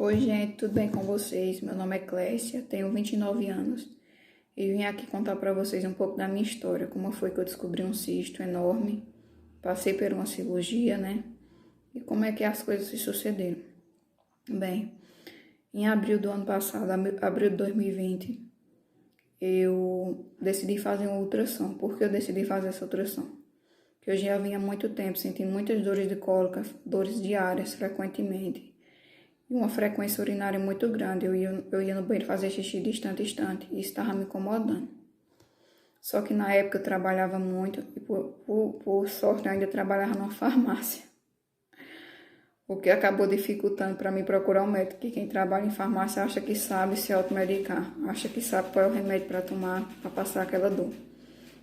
Oi, gente, tudo bem com vocês? Meu nome é Clécia, tenho 29 anos e vim aqui contar para vocês um pouco da minha história, como foi que eu descobri um cisto enorme, passei por uma cirurgia, né? E como é que as coisas se sucederam. Bem, em abril do ano passado, abril de 2020, eu decidi fazer uma ultrassom. Por que eu decidi fazer essa ultrassom? Porque eu já vinha há muito tempo sentindo muitas dores de cólica, dores diárias, frequentemente. E uma frequência urinária muito grande. Eu ia no banheiro fazer xixi de instante em instante e isso estava me incomodando. Só que na época eu trabalhava muito e por sorte eu ainda trabalhava numa farmácia. O que acabou dificultando para mim procurar um médico, que quem trabalha em farmácia acha que sabe se automedicar, acha que sabe qual é o remédio para tomar, para passar aquela dor.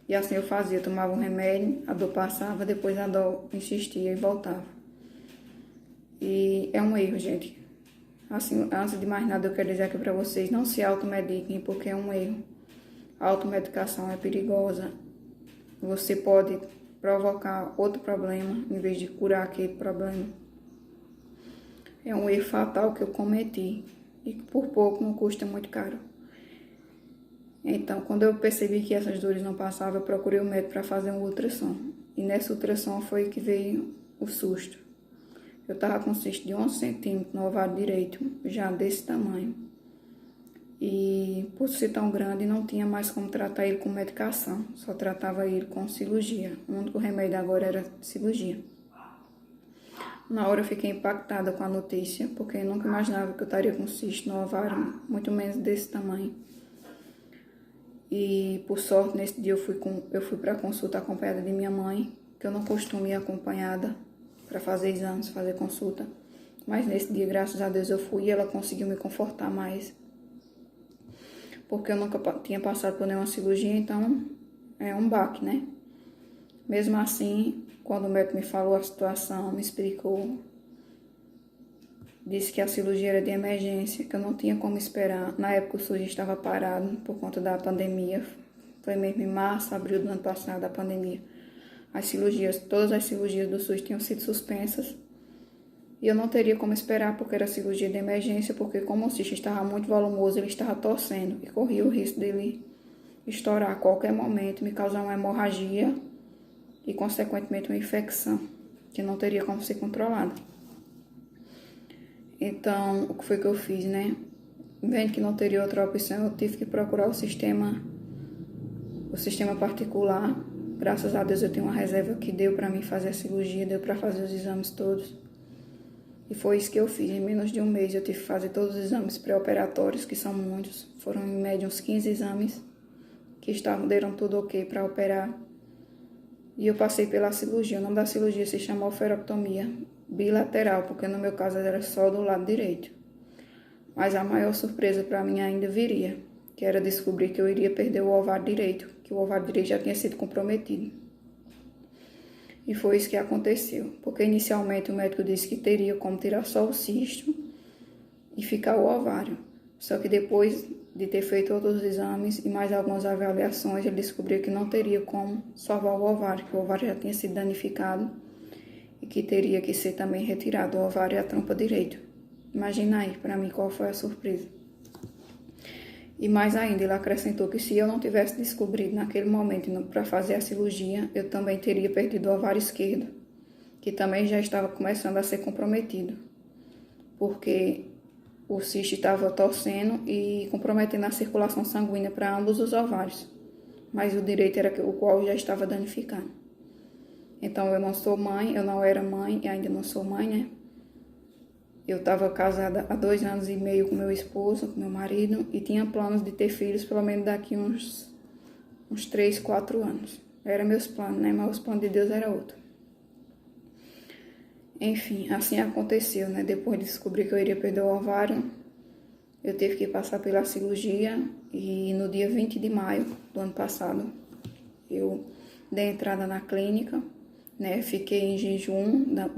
E assim eu fazia, eu tomava um remédio, a dor passava, depois a dor insistia e voltava. E é um erro, gente. Assim, antes de mais nada, eu quero dizer aqui para vocês, não se automediquem, porque é um erro. A automedicação é perigosa. Você pode provocar outro problema, em vez de curar aquele problema. É um erro fatal que eu cometi, e por pouco não custa muito caro. Então, quando eu percebi que essas dores não passavam, eu procurei o médico para fazer uma ultrassom. E nessa ultrassom foi que veio o susto. Eu estava com um cisto de 11 centímetros no ovário direito, já desse tamanho. E por ser tão grande, não tinha mais como tratar ele com medicação. Só tratava ele com cirurgia. O único remédio agora era cirurgia. Na hora eu fiquei impactada com a notícia, porque eu nunca imaginava que eu estaria com um cisto no ovário, muito menos desse tamanho. E por sorte, nesse dia eu fui para a consulta acompanhada de minha mãe, que eu não costumo ir acompanhada para fazer exames, fazer consulta. Mas nesse dia, graças a Deus, eu fui e ela conseguiu me confortar mais. Porque eu nunca tinha passado por nenhuma cirurgia, então é um baque, né? Mesmo assim, quando o médico me falou a situação, me explicou, disse que a cirurgia era de emergência, que eu não tinha como esperar. Na época o SUS estava parado por conta da pandemia. Foi mesmo em março, abril do ano passado, a pandemia. Todas as cirurgias do SUS tinham sido suspensas. E eu não teria como esperar, porque era cirurgia de emergência, porque como o cisto estava muito volumoso, ele estava torcendo e corria o risco dele estourar a qualquer momento, me causar uma hemorragia e, consequentemente, uma infecção, que não teria como ser controlada. Então, o que foi que eu fiz, né? Vendo que não teria outra opção, eu tive que procurar o sistema particular. Graças a Deus eu tenho uma reserva que deu para mim fazer a cirurgia, deu para fazer os exames todos. E foi isso que eu fiz. Em menos de um mês eu tive que fazer todos os exames pré-operatórios, que são muitos. Foram em média uns 15 exames, que deram tudo ok para operar. E eu passei pela cirurgia. O nome da cirurgia se chama oferectomia bilateral, porque no meu caso era só do lado direito. Mas a maior surpresa para mim ainda viria, que era descobrir que eu iria perder o ovário direito, que o ovário direito já tinha sido comprometido. E foi isso que aconteceu, porque inicialmente o médico disse que teria como tirar só o cisto e ficar o ovário. Só que depois de ter feito outros exames e mais algumas avaliações, ele descobriu que não teria como salvar o ovário, que o ovário já tinha sido danificado e que teria que ser também retirado o ovário e a trompa direito. Imagina aí, para mim, qual foi a surpresa. E mais ainda, ele acrescentou que se eu não tivesse descobrido naquele momento para fazer a cirurgia, eu também teria perdido o ovário esquerdo, que também já estava começando a ser comprometido, porque o cisto estava torcendo e comprometendo a circulação sanguínea para ambos os ovários, mas o direito era o qual já estava danificado. Então eu não sou mãe, eu não era mãe e ainda não sou mãe, né? Eu estava casada há 2 anos e meio com meu esposo, com meu marido, e tinha planos de ter filhos pelo menos daqui uns 3, 4 anos. Eram meus planos, né? Mas os planos de Deus era outro. Enfim, assim aconteceu, né? Depois de descobrir que eu iria perder o ovário, eu tive que passar pela cirurgia e no dia 20 de maio do ano passado, eu dei entrada na clínica, né? Fiquei em jejum da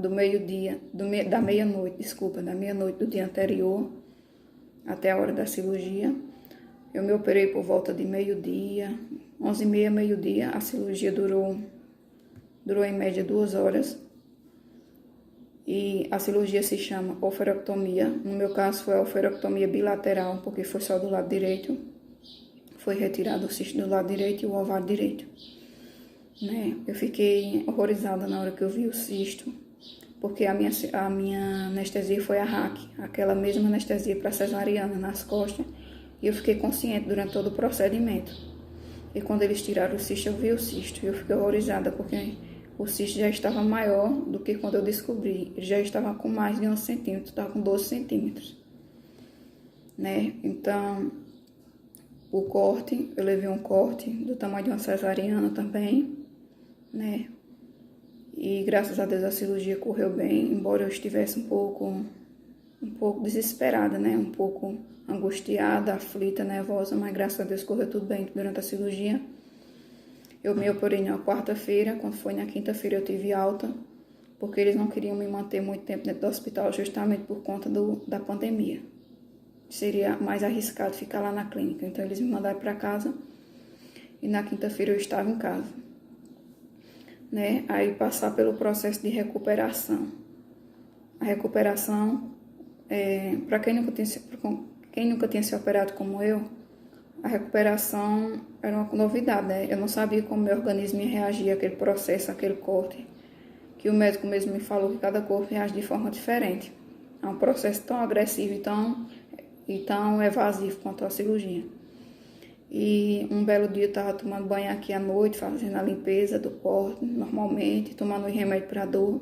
meia-noite do dia anterior até a hora da cirurgia. Eu me operei por volta de meio-dia, 11h30, meio-dia. A cirurgia durou em média 2 horas. E a cirurgia se chama oferectomia. No meu caso foi a oferectomia bilateral, porque foi só do lado direito. Foi retirado o cisto do lado direito e o ovário direito. Né? Eu fiquei horrorizada na hora que eu vi o cisto, porque a minha anestesia foi a RAC, aquela mesma anestesia para cesariana nas costas, e eu fiquei consciente durante todo o procedimento. E quando eles tiraram o cisto, eu vi o cisto, e eu fiquei horrorizada, porque o cisto já estava maior do que quando eu descobri. Ele já estava com mais de 11 centímetros, estava com 12 centímetros. Né? Então, o corte, eu levei um corte do tamanho de uma cesariana também, né? E graças a Deus a cirurgia correu bem, embora eu estivesse um pouco desesperada, né? Um pouco angustiada, aflita, nervosa, mas graças a Deus correu tudo bem durante a cirurgia. Eu me operei na quarta-feira, quando foi na quinta-feira eu tive alta, porque eles não queriam me manter muito tempo dentro do hospital, justamente por conta da pandemia. Seria mais arriscado ficar lá na clínica, então eles me mandaram para casa e na quinta-feira eu estava em casa. Né? Aí passar pelo processo de recuperação. A recuperação, para quem nunca tinha se operado como eu, a recuperação era uma novidade, né? Eu não sabia como meu organismo ia reagir àquele processo, àquele corte, que o médico mesmo me falou que cada corpo reage de forma diferente. É um processo tão agressivo e tão evasivo quanto a cirurgia. E um belo dia eu estava tomando banho aqui à noite, fazendo a limpeza do corte, normalmente, tomando remédio para dor.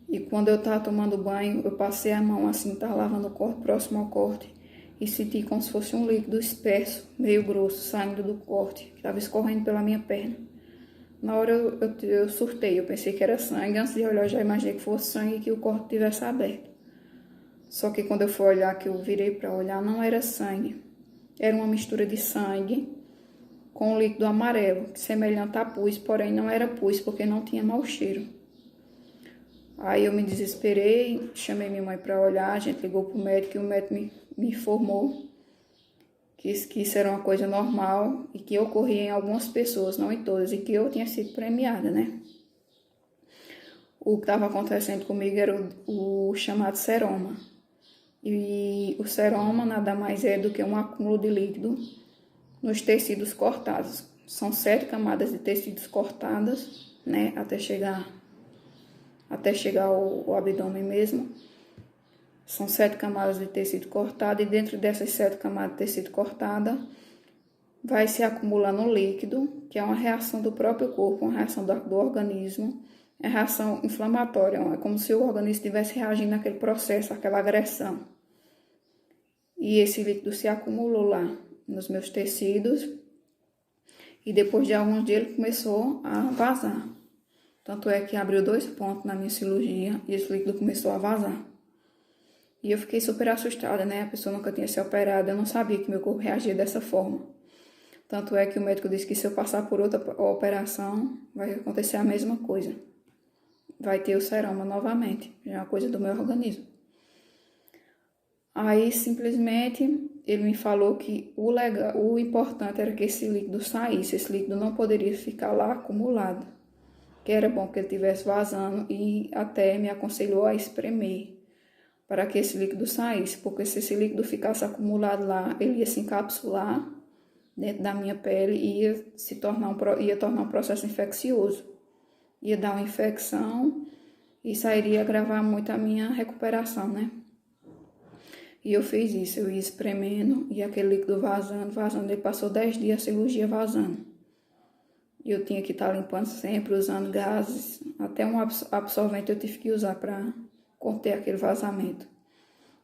E quando eu estava tomando banho, eu passei a mão assim, estava lavando o corte, próximo ao corte, e senti como se fosse um líquido espesso, meio grosso, saindo do corte, que estava escorrendo pela minha perna. Na hora eu surtei, eu pensei que era sangue, antes de olhar eu já imaginei que fosse sangue e que o corte tivesse aberto. Só que quando eu fui olhar, que eu virei para olhar, não era sangue. Era uma mistura de sangue com líquido amarelo, semelhante a pus, porém não era pus, porque não tinha mau cheiro. Aí eu me desesperei, chamei minha mãe para olhar, a gente ligou para o médico e o médico me informou que isso era uma coisa normal e que ocorria em algumas pessoas, não em todas, e que eu tinha sido premiada, né? O que estava acontecendo comigo era o chamado seroma. E o seroma nada mais é do que um acúmulo de líquido nos tecidos cortados. São 7 camadas de tecidos cortadas, né, até chegar ao abdômen mesmo. São 7 camadas de tecido cortado e dentro dessas 7 camadas de tecido cortada vai se acumulando líquido, que é uma reação do próprio corpo, uma reação do organismo, é reação inflamatória, é como se o organismo estivesse reagindo àquele processo, àquela agressão. E esse líquido se acumulou lá nos meus tecidos e depois de alguns dias ele começou a vazar. Tanto é que abriu 2 pontos na minha cirurgia e esse líquido começou a vazar. E eu fiquei super assustada, né? A pessoa nunca tinha se operado, eu não sabia que meu corpo reagia dessa forma. Tanto é que o médico disse que se eu passar por outra operação, vai acontecer a mesma coisa. Vai ter o seroma novamente, já é uma coisa do meu organismo. Aí, simplesmente, ele me falou que o importante era que esse líquido saísse, esse líquido não poderia ficar lá acumulado. Que era bom que ele estivesse vazando e até me aconselhou a espremer para que esse líquido saísse, porque se esse líquido ficasse acumulado lá, ele ia se encapsular dentro da minha pele e ia tornar um processo infeccioso. Ia dar uma infecção e isso iria agravar muito a minha recuperação, né? E eu fiz isso, eu ia espremendo e aquele líquido vazando. Ele passou 10 dias a cirurgia vazando. E eu tinha que estar limpando sempre, usando gases. Até um absorvente eu tive que usar para conter aquele vazamento.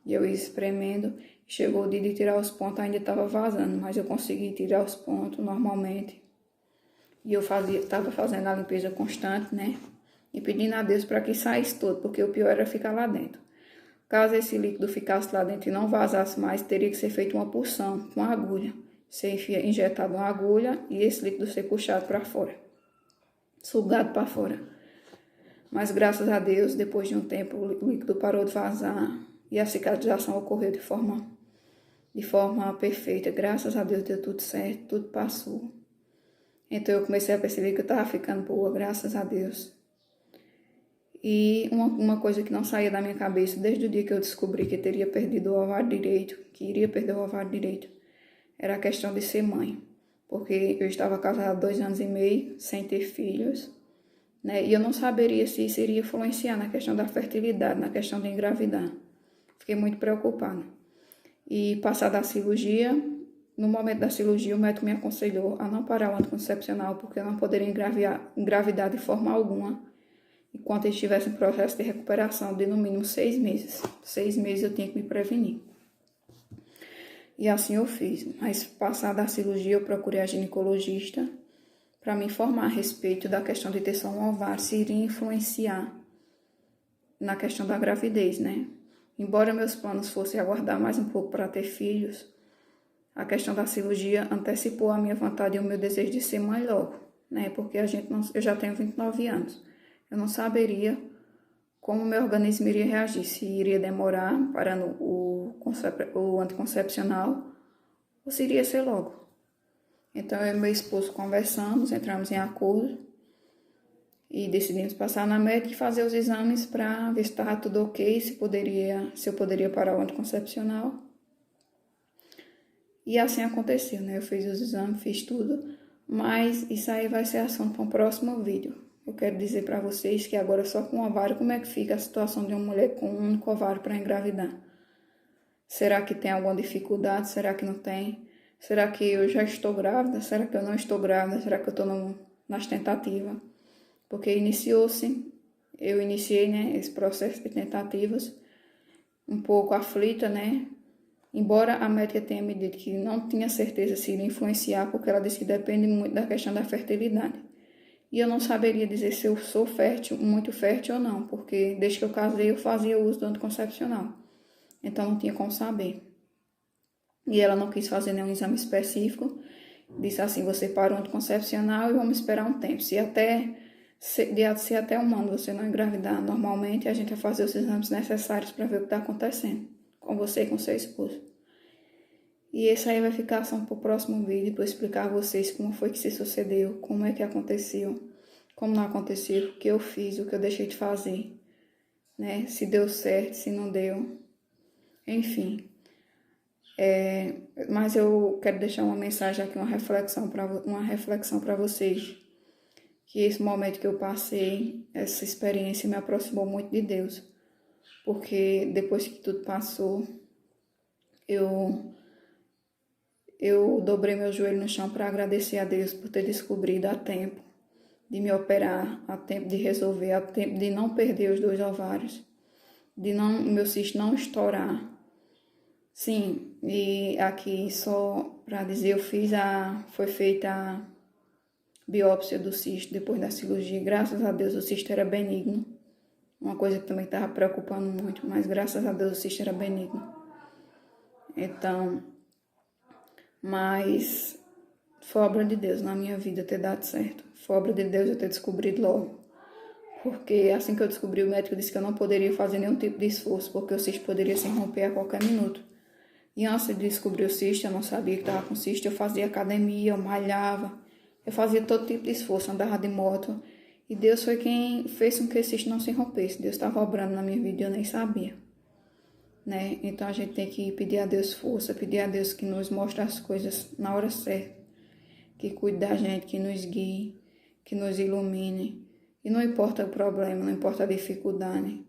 E eu ia espremendo. Chegou o dia de tirar os pontos, ainda estava vazando, mas eu consegui tirar os pontos normalmente. E eu estava fazendo a limpeza constante, né? E pedindo a Deus para que saísse todo, porque o pior era ficar lá dentro. Caso esse líquido ficasse lá dentro e não vazasse mais, teria que ser feita uma punção com agulha. Ser injetado uma agulha e esse líquido ser puxado para fora, sugado para fora. Mas graças a Deus, depois de um tempo, o líquido parou de vazar e a cicatrização ocorreu de forma perfeita. Graças a Deus deu tudo certo, tudo passou. Então eu comecei a perceber que eu estava ficando boa, graças a Deus. E uma coisa que não saía da minha cabeça desde o dia que eu descobri que teria perdido o ovário direito, que iria perder o ovário direito, era a questão de ser mãe. Porque eu estava casada há 2 anos e meio, sem ter filhos, né? E eu não saberia se isso iria influenciar na questão da fertilidade, na questão de engravidar. Fiquei muito preocupada. E passada a cirurgia, no momento da cirurgia, o médico me aconselhou a não parar o anticoncepcional, porque eu não poderia engravidar de forma alguma, enquanto eu estivesse em processo de recuperação de no mínimo 6 meses. 6 meses eu tinha que me prevenir. E assim eu fiz. Mas passada a cirurgia, eu procurei a ginecologista para me informar a respeito da questão de ter só um ovário, se iria influenciar na questão da gravidez, né? Embora meus planos fossem aguardar mais um pouco para ter filhos, a questão da cirurgia antecipou a minha vontade e o meu desejo de ser mãe logo, né? Porque eu já tenho 29 anos. Eu não saberia como o meu organismo iria reagir, se iria demorar parando o anticoncepcional ou se iria ser logo. Então eu e meu esposo conversamos, entramos em acordo e decidimos passar na médica e fazer os exames para ver se estava tudo ok, se eu poderia parar o anticoncepcional. E assim aconteceu, né? Eu fiz os exames, fiz tudo, mas isso aí vai ser assunto para um próximo vídeo. Eu quero dizer para vocês que agora só com ovário, como é que fica a situação de uma mulher com um único ovário para engravidar? Será que tem alguma dificuldade? Será que não tem? Será que eu já estou grávida? Será que eu não estou grávida? Será que eu estou nas tentativas? Porque eu iniciei, né, esse processo de tentativas um pouco aflita, né? Embora a médica tenha me dito que não tinha certeza se iria influenciar, porque ela disse que depende muito da questão da fertilidade. E eu não saberia dizer se eu sou fértil, muito fértil ou não, porque desde que eu casei eu fazia uso do anticoncepcional. Então não tinha como saber. E ela não quis fazer nenhum exame específico. Disse assim, você para o anticoncepcional e vamos esperar um tempo. Se até 1 ano você não engravidar normalmente, a gente vai fazer os exames necessários para ver o que está acontecendo com você e com seu esposo. E esse aí vai ficar só para o próximo vídeo, para eu explicar a vocês como foi que se sucedeu, como é que aconteceu, como não aconteceu, o que eu fiz, o que eu deixei de fazer, né? Se deu certo, se não deu, enfim. Mas eu quero deixar uma mensagem aqui, uma reflexão para vocês, que esse momento que eu passei, essa experiência me aproximou muito de Deus, porque depois que tudo passou, eu dobrei meu joelho no chão para agradecer a Deus por ter descobrido a tempo de me operar, a tempo de resolver, a tempo de não perder os 2 ovários, de meu cisto não estourar. Sim, e aqui só para dizer, foi feita a biópsia do cisto depois da cirurgia. Graças a Deus o cisto era benigno, uma coisa que também estava preocupando muito, mas graças a Deus o cisto era benigno. Então, mas foi obra de Deus na minha vida ter dado certo. Foi obra de Deus eu ter descobrido logo. Porque assim que eu descobri, o médico disse que eu não poderia fazer nenhum tipo de esforço, porque o cisto poderia se romper a qualquer minuto. E antes de descobrir o cisto, eu não sabia que estava com cisto, eu fazia academia, eu malhava, eu fazia todo tipo de esforço, andava de moto. E Deus foi quem fez com que esse cisto não se rompesse. Deus estava obrando na minha vida e eu nem sabia. Né? Então a gente tem que pedir a Deus força, pedir a Deus que nos mostre as coisas na hora certa, que cuide da gente, que nos guie, que nos ilumine. E não importa o problema, não importa a dificuldade,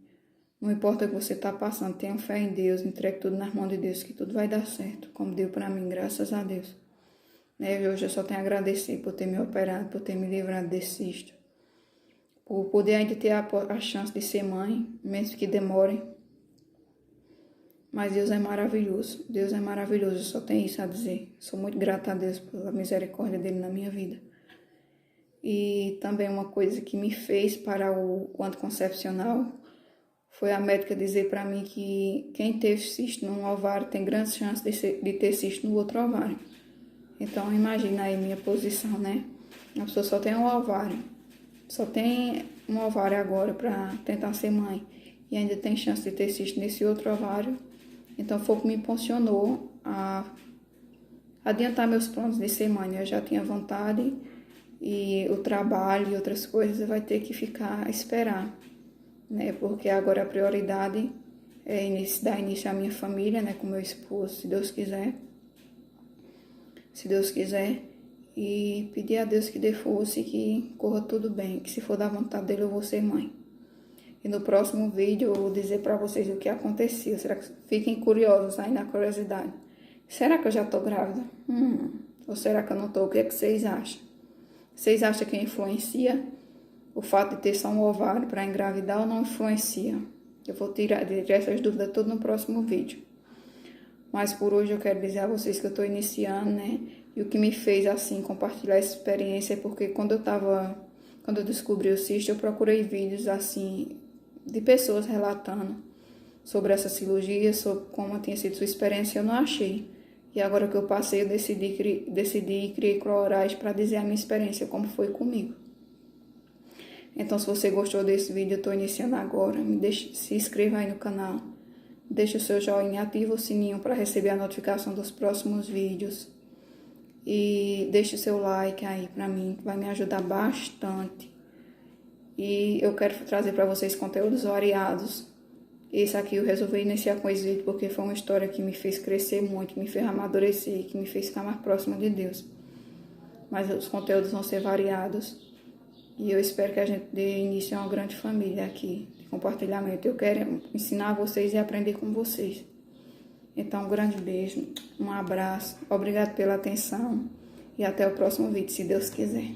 não importa o que você está passando, tenha fé em Deus, entregue tudo nas mãos de Deus, que tudo vai dar certo, como deu para mim, graças a Deus. Né? Hoje eu só tenho a agradecer por ter me operado, por ter me livrado desse cisto, por poder ainda ter a chance de ser mãe, mesmo que demore. Mas Deus é maravilhoso, eu só tenho isso a dizer. Sou muito grata a Deus pela misericórdia dele na minha vida. E também uma coisa que me fez parar o anticoncepcional foi a médica dizer para mim que quem teve cisto num ovário tem grandes chances de ter cisto no outro ovário. Então imagina aí minha posição, né? A pessoa só tem um ovário, só tem um ovário agora para tentar ser mãe e ainda tem chance de ter cisto nesse outro ovário. Então foi o que me impulsionou a adiantar meus planos de ser mãe. Eu já tinha vontade e o trabalho e outras coisas vai ter que ficar a esperar, né? Porque agora a prioridade é dar início à minha família, né? Com meu esposo, se Deus quiser. Se Deus quiser. E pedir a Deus que dê força e que corra tudo bem. Que se for da vontade dele, eu vou ser mãe. E no próximo vídeo eu vou dizer para vocês o que aconteceu. Será que fiquem curiosos aí na curiosidade? Será que eu já tô grávida? Ou será que eu não tô? O que é que vocês acham? Vocês acham que influencia o fato de ter só um ovário para engravidar ou não influencia? Eu vou tirar essas dúvidas todas no próximo vídeo. Mas por hoje eu quero dizer a vocês que eu tô iniciando, né? E o que me fez, assim, compartilhar essa experiência é porque quando eu descobri o cisto, eu procurei vídeos, assim, de pessoas relatando sobre essa cirurgia, sobre como tinha sido sua experiência, eu não achei. E agora que eu passei, eu decidi e criei Clorais para dizer a minha experiência, como foi comigo. Então, se você gostou desse vídeo, eu estou iniciando agora, se inscreva aí no canal. Deixe o seu joinha, ativa o sininho para receber a notificação dos próximos vídeos. E deixe o seu like aí para mim, que vai me ajudar bastante. E eu quero trazer para vocês conteúdos variados. Esse aqui eu resolvi iniciar com esse vídeo porque foi uma história que me fez crescer muito, me fez amadurecer, que me fez ficar mais próxima de Deus. Mas os conteúdos vão ser variados. E eu espero que a gente dê início a uma grande família aqui de compartilhamento. Eu quero ensinar vocês e aprender com vocês. Então, um grande beijo, um abraço, obrigado pela atenção e até o próximo vídeo, se Deus quiser.